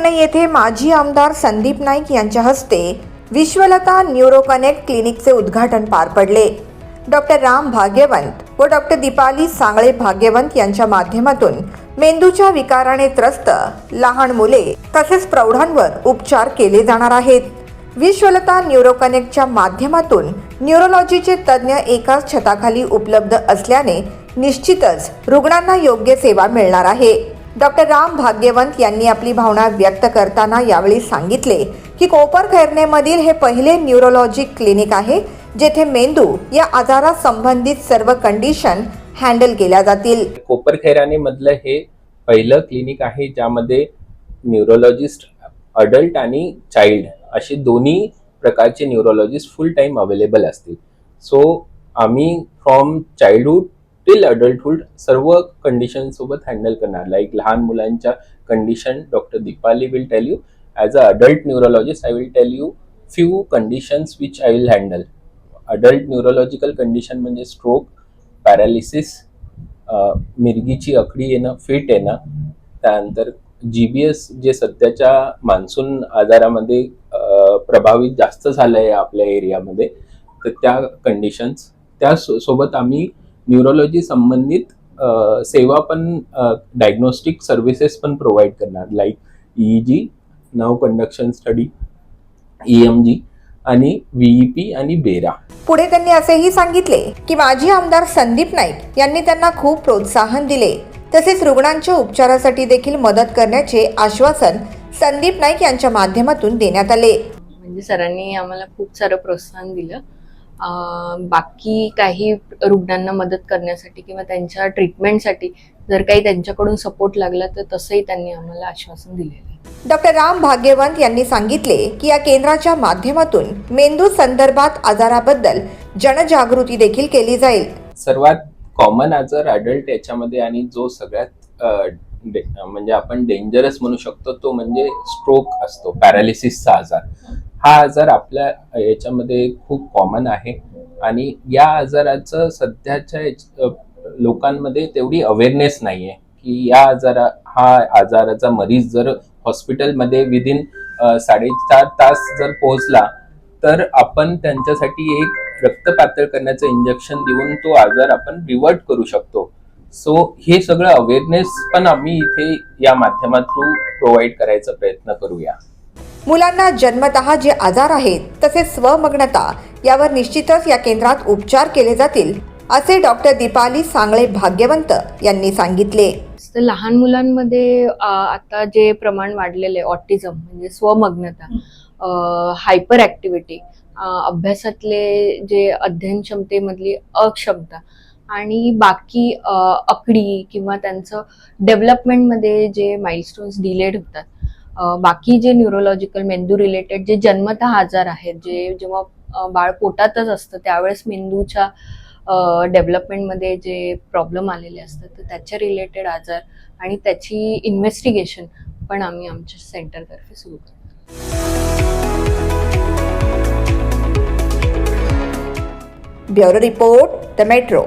ठाणे येथे माजी आमदार संदीप नाईक यांच्या हस्ते विश्वलता न्यूरो कनेक्ट क्लिनिकचे उद्घाटन पार पडले। डॉक्टर राम भाग्यवंत व डॉक्टर दीपाली सांगळे भाग्यवंत यांच्या माध्यमातून मेंदूच्या विकाराने त्रस्त लहान मुले तसेच प्रौढांवर उपचार केले जाणार आहेत। विश्वलता न्यूरो कनेक्टच्या माध्यमातून न्यूरोलॉजीचे तज्ज्ञ एकाच छताखाली उपलब्ध असल्याने निश्चितच रुग्णांना योग्य सेवा मिळणार आहे। डॉक्टर राम भाग्यवंत यांनी आपली भावना व्यक्त करताना यावेळी सांगितले की कोपरखैरनेमधील हे पहिले न्यूरोलॉजी क्लिनिक आहे जेथे मेंदू या आजारात संबंधित सर्व कंडिशन हँडल केल्या जातील। कोपरखैरणे मधलं हे पहिलं क्लिनिक आहे ज्यामध्ये न्यूरोलॉजिस्ट अडल्ट आणि चाइल्ड असे दोन्ही प्रकारचे न्यूरोलॉजिस्ट फुल टाइम अवेलेबल असतील। सो आम्ही फ्रॉम चाइल्डहुड टिल अडल्टहुड सर्व कंडिशन सोबत हँडल करणार। लाईक लहान मुलांच्या condition doctor Deepali will tell you, as a adult neurologist I will tell you few conditions which I will handle. Adult neurological condition म्हणजे stroke, paralysis, मिरगीची अकडी येणं, fit येणं, त्यानंतर GBS जे सध्याच्या मान्सून आजारामध्ये प्रभावित जास्त झालंय आपल्या एरियामध्ये, तर त्या कंडिशन्स, त्या सोबत आम्ही न्यूरोलॉजी संबंधित सेवा पण डायग्नोस्टिक सर्व्हिसेस पण प्रोव्हाइड करणार, like EEG, nerve conduction study, EMG आणि VEP आणि बेरा। पुढे त्यांनी असेही सांगितले की माजी आमदार संदीप नाईक यांनी त्यांना खूप प्रोत्साहन दिले तसेच रुग्णांच्या उपचारासाठी देखील मदत करण्याचे आश्वासन संदीप नाईक यांच्या माध्यमातून देण्यात आले। म्हणजे सरांनी आम्हाला खूप सारं प्रोत्साहन दिलं। बाकी काही रुग्णांना मदत करण्यासाठी किंवा त्यांच्या ट्रीटमेंटसाठी जर काही त्यांच्याकडून सपोर्ट लागला तर तसंही त्यांनी आम्हाला आश्वासन दिलेलं आहे। डॉक्टर राम भाग्यवंत यांनी सांगितले की या केंद्राच्या माध्यमातून मेंदू संदर्भात आजाराबद्दल जनजागृती देखील केली जाईल। सर्वात कॉमन आजार अडल्ट याच्यामध्ये आणि जो सगळ्यात म्हणजे आपण डेंजरस म्हणू शकतो तो म्हणजे स्ट्रोक असतो, पॅरालिसिसचा आजार। हा आजार आपल्या याच्यामध्ये खूप कॉमन आहे आणि या आजाराचं सध्याच्या लोकांमध्ये तेवढी अवेअरनेस नाहीये की हा आजाराचा मरीज जर हॉस्पिटलमध्ये विदिन 4.5 तास जर पोहोचला तर आपण त्यांच्यासाठी एक रक्त पातळ करण्याचं इंजेक्शन देऊन तो आजार आपण रिव्हर्ट करू शकतो। सो हे सगळं अवेअरनेस पण आम्ही इथे या माध्यमातून प्रोव्हाइड करायचा प्रयत्न करूया। मुलांना जन्मतः जे आजार आहेत तसेच स्वमग्नता यावर निश्चितच या केंद्रात उपचार केले जातील असे डॉक्टर दीपाली सांगळे भाग्यवंत यांनी सांगितले। लहान मुलांमध्ये आता जे प्रमाण वाढलेले ऑटिझम म्हणजे स्वमग्नता, हायपर ऍक्टिव्हिटी, अभ्यासातले जे अध्ययन क्षमतेमधली अक्षमता आणि बाकी अकडी किंवा त्यांचं डेव्हलपमेंटमध्ये जे माइलस्टोन्स डिलेड होतात, बाकी जे न्यूरोलॉजिकल मेंदू रिलेटेड जे जन्मतः आजार आहेत, जे जेव्हा बाळ पोटातच असतं त्यावेळेस मेंदूच्या डेव्हलपमेंटमध्ये जे प्रॉब्लेम आलेले असतात तर त्याच्या रिलेटेड आजार आणि त्याची इन्व्हेस्टिगेशन पण आम्ही आमच्या सेंटरतर्फे सुरू करतो। Bureau report, the metro.